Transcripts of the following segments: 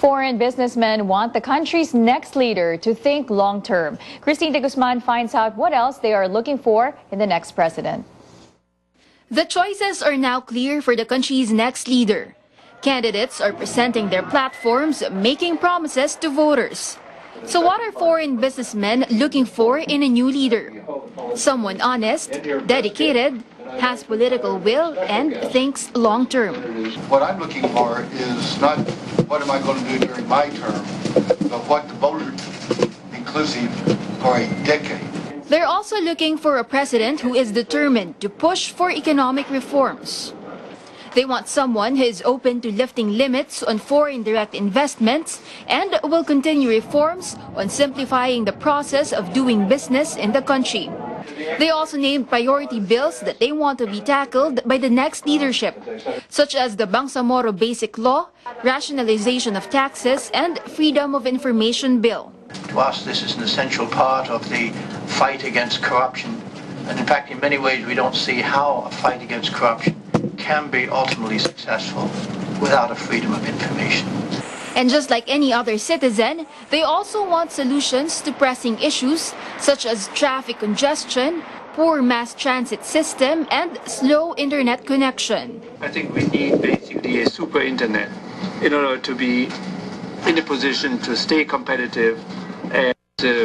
Foreign businessmen want the country's next leader to think long-term. Christine de Guzman finds out what else they are looking for in the next president. The choices are now clear for the country's next leader. Candidates are presenting their platforms, making promises to voters. So what are foreign businessmen looking for in a new leader? Someone honest, dedicated, has political will, and thinks long-term. What I'm looking for is not what am I going to do during my term, but what the voter inclusive for a decade. They're also looking for a president who is determined to push for economic reforms. They want someone who is open to lifting limits on foreign direct investments and will continue reforms on simplifying the process of doing business in the country. They also named priority bills that they want to be tackled by the next leadership, such as the Bangsamoro Basic Law, rationalization of taxes, and Freedom of Information Bill. To us, this is an essential part of the fight against corruption. And in fact, in many ways, we don't see how a fight against corruption can be ultimately successful without a freedom of information. And just like any other citizen, they also want solutions to pressing issues such as traffic congestion, poor mass transit system, and slow internet connection. I think we need basically a super internet in order to be in a position to stay competitive and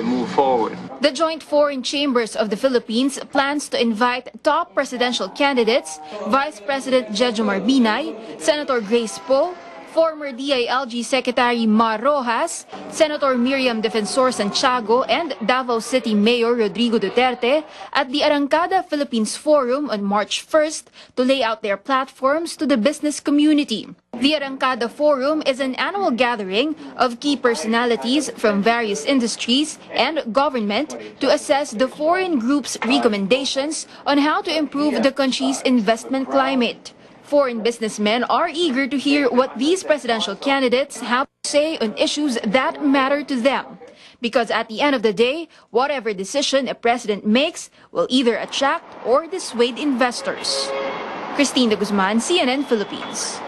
move forward. The Joint Foreign Chambers of the Philippines plans to invite top presidential candidates, Vice President Jejomar Binay, Senator Grace Poe, former DILG Secretary Mar Rojas, Senator Miriam Defensor Santiago, and Davao City Mayor Rodrigo Duterte at the Arangkada Philippines Forum on March 1st to lay out their platforms to the business community. The Arangkada Forum is an annual gathering of key personalities from various industries and government to assess the foreign group's recommendations on how to improve the country's investment climate. Foreign businessmen are eager to hear what these presidential candidates have to say on issues that matter to them. Because at the end of the day, whatever decision a president makes will either attract or dissuade investors. Christine de Guzman, CNN Philippines.